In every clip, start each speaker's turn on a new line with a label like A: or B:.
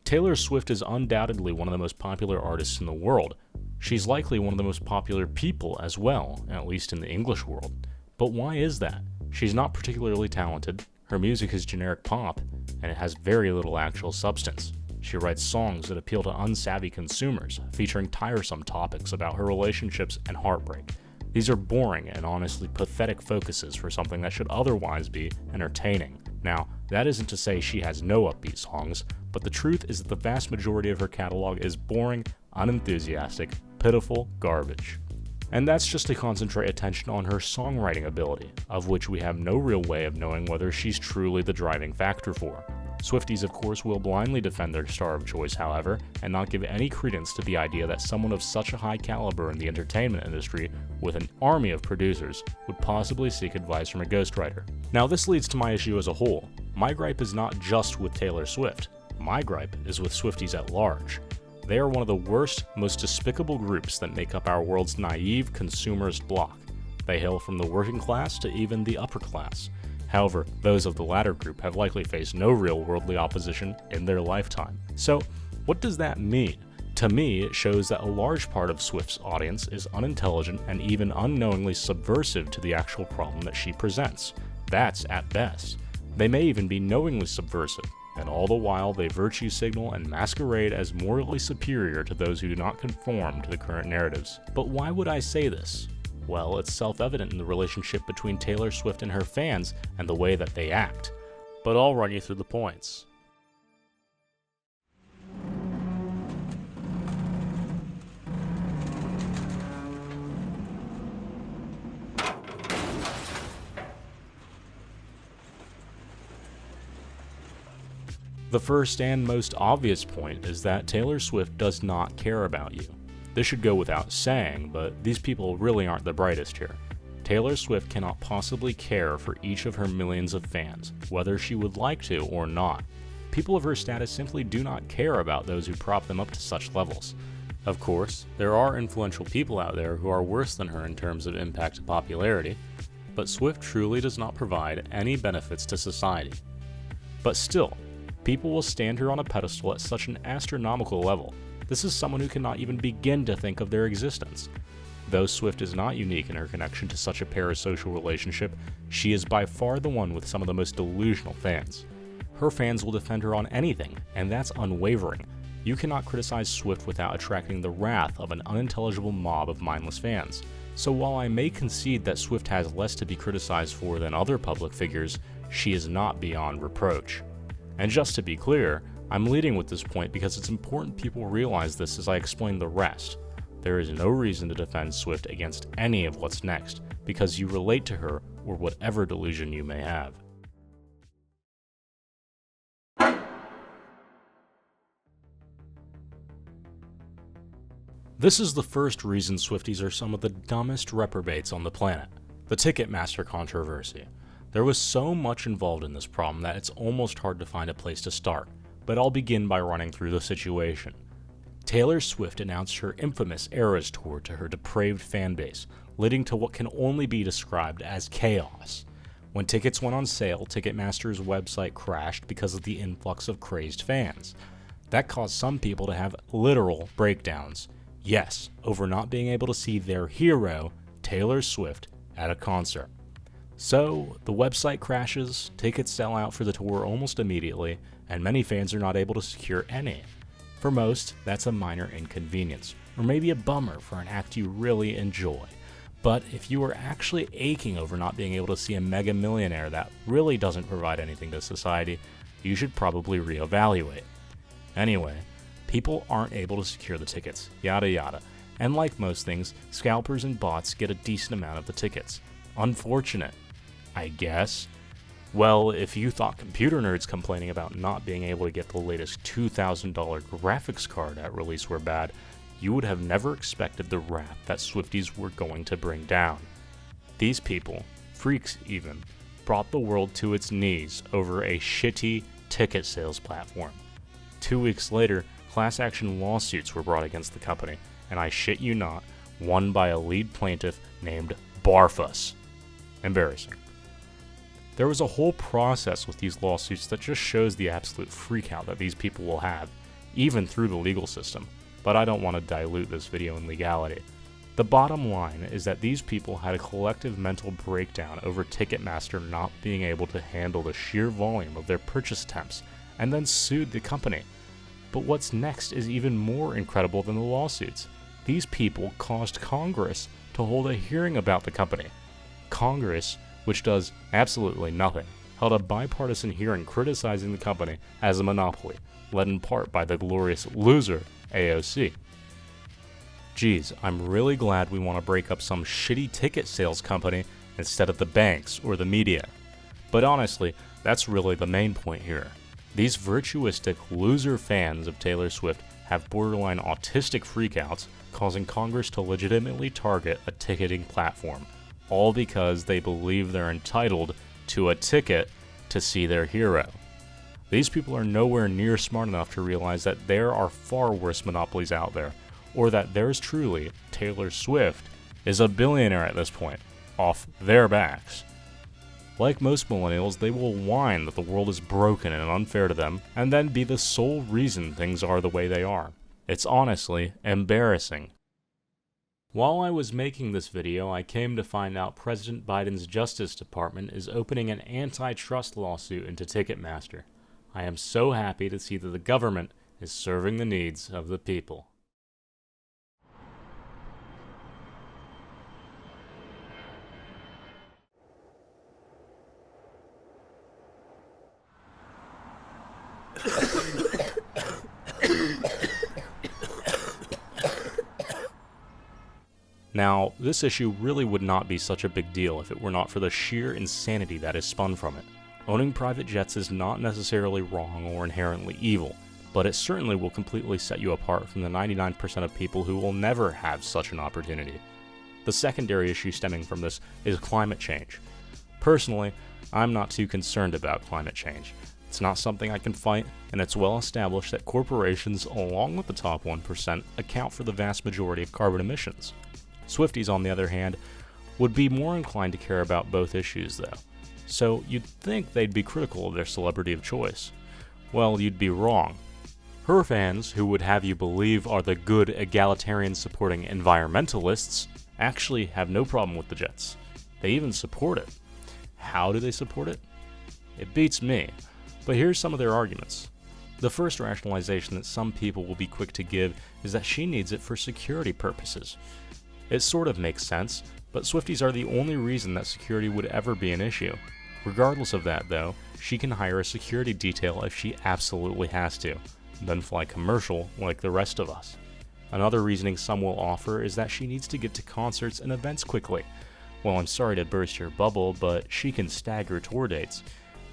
A: Taylor Swift is undoubtedly one of the most popular artists in the world. She's likely one of the most popular people as well, at least in the English world. But why is that? She's not particularly talented, her music is generic pop, and it has very little actual substance. She writes songs that appeal to unsavvy consumers, featuring tiresome topics about her relationships and heartbreak. These are boring and honestly pathetic focuses for something that should otherwise be entertaining. Now, that isn't to say she has no upbeat songs, but the truth is that the vast majority of her catalog is boring, unenthusiastic, pitiful garbage. And that's just to concentrate attention on her songwriting ability, of which we have no real way of knowing whether she's truly the driving factor for. Swifties, of course, will blindly defend their star of choice, however, and not give any credence to the idea that someone of such a high caliber in the entertainment industry, with an army of producers, would possibly seek advice from a ghostwriter. Now, this leads to my issue as a whole. My gripe is not just with Taylor Swift. My gripe is with Swifties at large. They are one of the worst, most despicable groups that make up our world's naive consumerist bloc. They hail from the working class to even the upper class. However, those of the latter group have likely faced no real worldly opposition in their lifetime. So, what does that mean? To me, it shows that a large part of Swift's audience is unintelligent and even unknowingly subversive to the actual problem that she presents. That's at best. They may even be knowingly subversive, and all the while they virtue signal and masquerade as morally superior to those who do not conform to the current narratives. But why would I say this? Well, it's self-evident in the relationship between Taylor Swift and her fans and the way that they act. But I'll run you through the points. The first and most obvious point is that Taylor Swift does not care about you. This should go without saying, but these people really aren't the brightest here. Taylor Swift cannot possibly care for each of her millions of fans, whether she would like to or not. People of her status simply do not care about those who prop them up to such levels. Of course, there are influential people out there who are worse than her in terms of impact and popularity, but Swift truly does not provide any benefits to society. But still, people will stand her on a pedestal at such an astronomical level. This is someone who cannot even begin to think of their existence. Though Swift is not unique in her connection to such a parasocial relationship, she is by far the one with some of the most delusional fans. Her fans will defend her on anything, and that's unwavering. You cannot criticize Swift without attracting the wrath of an unintelligible mob of mindless fans. So while I may concede that Swift has less to be criticized for than other public figures, she is not beyond reproach. And just to be clear, I'm leading with this point because it's important people realize this as I explain the rest. There is no reason to defend Swift against any of what's next, because you relate to her or whatever delusion you may have. This is the first reason Swifties are some of the dumbest reprobates on the planet: the Ticketmaster controversy. There was so much involved in this problem that it's almost hard to find a place to start. But I'll begin by running through the situation. Taylor Swift announced her infamous Eras Tour to her depraved fanbase, leading to what can only be described as chaos. When tickets went on sale, Ticketmaster's website crashed because of the influx of crazed fans. That caused some people to have literal breakdowns. Yes, over not being able to see their hero, Taylor Swift, at a concert. So, the website crashes, tickets sell out for the tour almost immediately, and many fans are not able to secure any. For most, that's a minor inconvenience, or maybe a bummer for an act you really enjoy. But if you are actually aching over not being able to see a mega millionaire that really doesn't provide anything to society, you should probably reevaluate. Anyway, people aren't able to secure the tickets, yada yada, and like most things, scalpers and bots get a decent amount of the tickets. Unfortunate, I guess. Well, if you thought computer nerds complaining about not being able to get the latest $2,000 graphics card at release were bad, you would have never expected the wrath that Swifties were going to bring down. These people, freaks even, brought the world to its knees over a shitty ticket sales platform. 2 weeks later, class action lawsuits were brought against the company, and I shit you not, won by a lead plaintiff named Barfus. Embarrassing. There was a whole process with these lawsuits that just shows the absolute freakout that these people will have. even through the legal system, but I don't want to dilute this video in legality. The bottom line is that these people had a collective mental breakdown over Ticketmaster not being able to handle the sheer volume of their purchase attempts, and then sued the company. But what's next is even more incredible than the lawsuits. These people caused Congress to hold a hearing about the company. Congress, which does absolutely nothing, held a bipartisan hearing criticizing the company as a monopoly, led in part by the glorious loser, AOC. Geez, I'm really glad we want to break up some shitty ticket sales company instead of the banks or the media. But honestly, that's really the main point here. These virtuistic loser fans of Taylor Swift have borderline autistic freakouts, causing Congress to legitimately target a ticketing platform, all because they believe they're entitled to a ticket to see their hero. These people are nowhere near smart enough to realize that there are far worse monopolies out there, or that theirs truly, Taylor Swift, is a billionaire at this point, off their backs. Like most millennials, they will whine that the world is broken and unfair to them, and then be the sole reason things are the way they are. It's honestly embarrassing. While I was making this video, I came to find out President Biden's Justice Department is opening an antitrust lawsuit into Ticketmaster. I am so happy to see that the government is serving the needs of the people. Now, this issue really would not be such a big deal if it were not for the sheer insanity that is spun from it. Owning private jets is not necessarily wrong or inherently evil, but it certainly will completely set you apart from the 99% of people who will never have such an opportunity. The secondary issue stemming from this is climate change. Personally, I'm not too concerned about climate change. It's not something I can fight, and it's well established that corporations, along with the top 1%, account for the vast majority of carbon emissions. Swifties, on the other hand, would be more inclined to care about both issues, though. So you'd think they'd be critical of their celebrity of choice. Well, you'd be wrong. Her fans, who would have you believe are the good egalitarian-supporting environmentalists, actually have no problem with the Jets. They even support it. How do they support it? It beats me, but here's some of their arguments. The first rationalization that some people will be quick to give is that she needs it for security purposes. It sort of makes sense, but Swifties are the only reason that security would ever be an issue. Regardless of that, though, she can hire a security detail if she absolutely has to, then fly commercial like the rest of us. Another reasoning some will offer is that she needs to get to concerts and events quickly. Well, I'm sorry to burst your bubble, but she can stagger tour dates.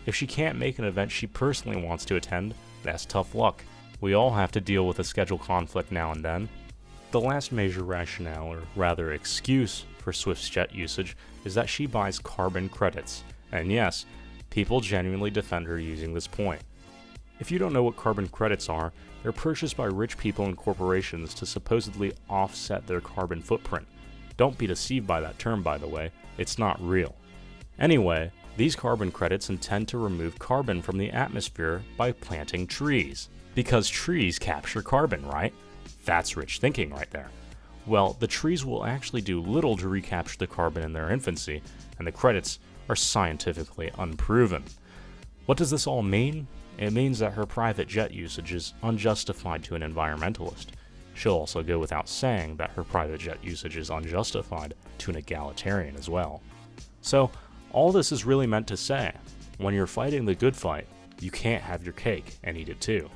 A: If she can't make an event she personally wants to attend, that's tough luck. We all have to deal with a schedule conflict now and then. The last major rationale, or rather excuse, for Swift's jet usage is that she buys carbon credits. And yes, people genuinely defend her using this point. If you don't know what carbon credits are, they're purchased by rich people and corporations to supposedly offset their carbon footprint. Don't be deceived by that term, by the way, it's not real. Anyway, these carbon credits intend to remove carbon from the atmosphere by planting trees. Because trees capture carbon, right? That's rich thinking right there. Well, the trees will actually do little to recapture the carbon in their infancy, and the credits are scientifically unproven. What does this all mean? It means that her private jet usage is unjustified to an environmentalist. She'll also go without saying that her private jet usage is unjustified to an egalitarian as well. So, all this is really meant to say, when you're fighting the good fight, you can't have your cake and eat it too.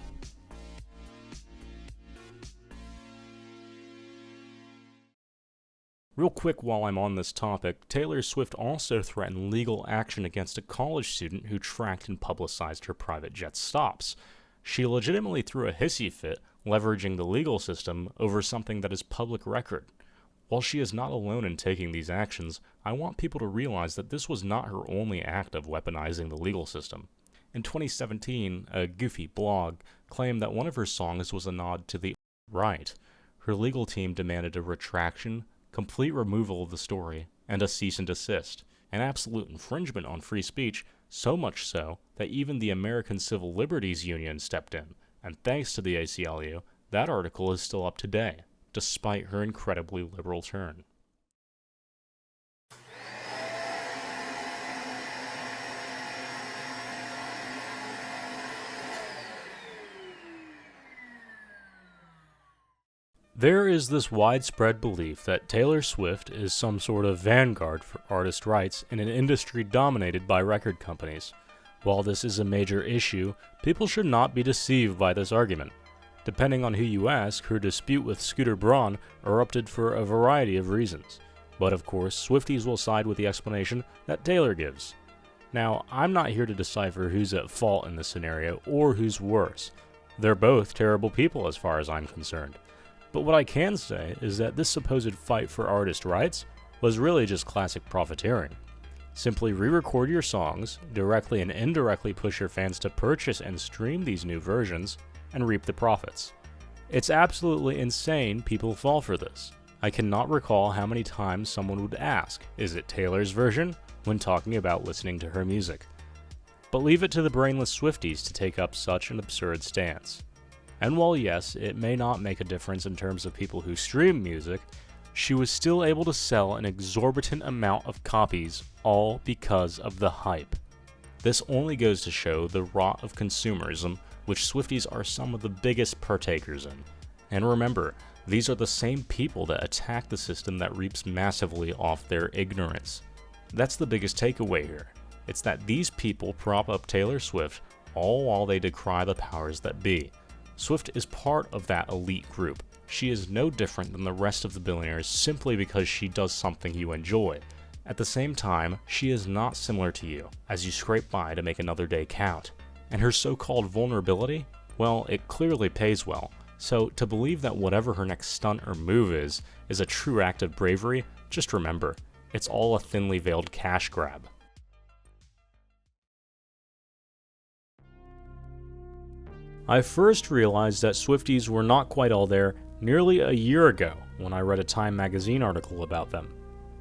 A: Real quick while I'm on this topic, Taylor Swift also threatened legal action against a college student who tracked and publicized her private jet stops. She legitimately threw a hissy fit, leveraging the legal system over something that is public record. While she is not alone in taking these actions, I want people to realize that this was not her only act of weaponizing the legal system. In 2017, a goofy blog claimed that one of her songs was a nod to the right. Her legal team demanded a retraction, complete removal of the story, and a cease and desist, an absolute infringement on free speech, so much so that even the American Civil Liberties Union stepped in, And thanks to the ACLU, that article is still up today, despite her incredibly liberal turn. There is this widespread belief that Taylor Swift is some sort of vanguard for artist rights in an industry dominated by record companies. While this is a major issue, people should not be deceived by this argument. Depending on who you ask, her dispute with Scooter Braun erupted for a variety of reasons. But of course, Swifties will side with the explanation that Taylor gives. Now, I'm not here to decipher who's at fault in this scenario or who's worse. They're both terrible people as far as I'm concerned. But what I can say is that this supposed fight for artist rights was really just classic profiteering. Simply re-record your songs, directly and indirectly push your fans to purchase and stream these new versions, and reap the profits. It's absolutely insane people fall for this. I cannot recall how many times someone would ask, is it Taylor's version, when talking about listening to her music. But leave it to the brainless Swifties to take up such an absurd stance. And while yes, it may not make a difference in terms of people who stream music, she was still able to sell an exorbitant amount of copies, all because of the hype. This only goes to show the rot of consumerism, which Swifties are some of the biggest partakers in. And remember, these are the same people that attack the system that reaps massively off their ignorance. That's the biggest takeaway here. It's that these people prop up Taylor Swift, all while they decry the powers that be. Swift is part of that elite group. She is no different than the rest of the billionaires simply because she does something you enjoy. At the same time, she is not similar to you, as you scrape by to make another day count. And her so-called vulnerability? Well, it clearly pays well. So to believe that whatever her next stunt or move is a true act of bravery, just remember, it's all a thinly veiled cash grab. I first realized that Swifties were not quite all there nearly a year ago when I read a Time magazine article about them.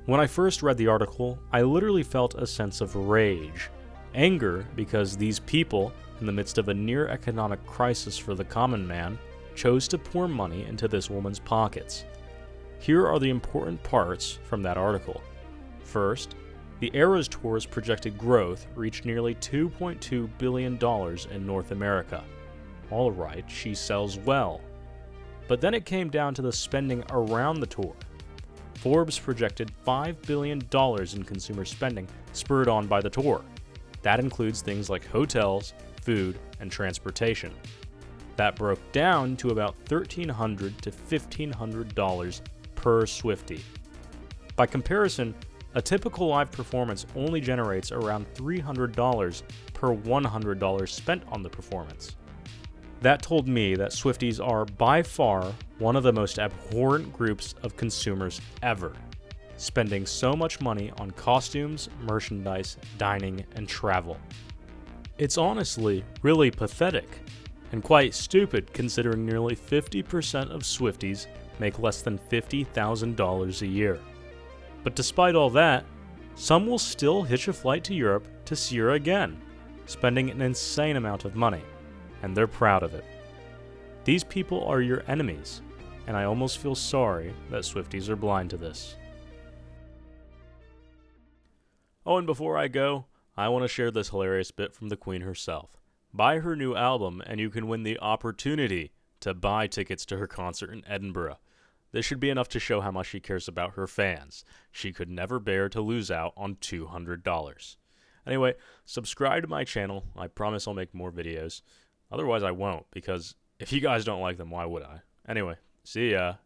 A: When I first read the article, I literally felt a sense of rage. Anger because these people, in the midst of a near economic crisis for the common man, chose to pour money into this woman's pockets. Here are the important parts from that article. First, the Eras Tour's projected growth reached nearly $2.2 billion in North America. Alright, she sells well. But then it came down to the spending around the tour. Forbes projected $5 billion in consumer spending spurred on by the tour. That includes things like hotels, food, and transportation. That broke down to about $1,300 to $1,500 per Swiftie. By comparison, a typical live performance only generates around $300 per $100 spent on the performance. That told me that Swifties are by far one of the most abhorrent groups of consumers ever, spending so much money on costumes, merchandise, dining, and travel. It's honestly really pathetic, and quite stupid considering nearly 50% of Swifties make less than $50,000 a year. But despite all that, some will still hitch a flight to Europe to see her again, spending an insane amount of money. And they're proud of it. These people are your enemies, and I almost feel sorry that Swifties are blind to this. Oh, and before I go, I want to share this hilarious bit from the Queen herself. Buy her new album, and you can win the opportunity to buy tickets to her concert in Edinburgh. This should be enough to show how much she cares about her fans. She could never bear to lose out on $200. Anyway, subscribe to my channel. I promise I'll make more videos. Otherwise, I won't, because if you guys don't like them, why would I? Anyway, see ya.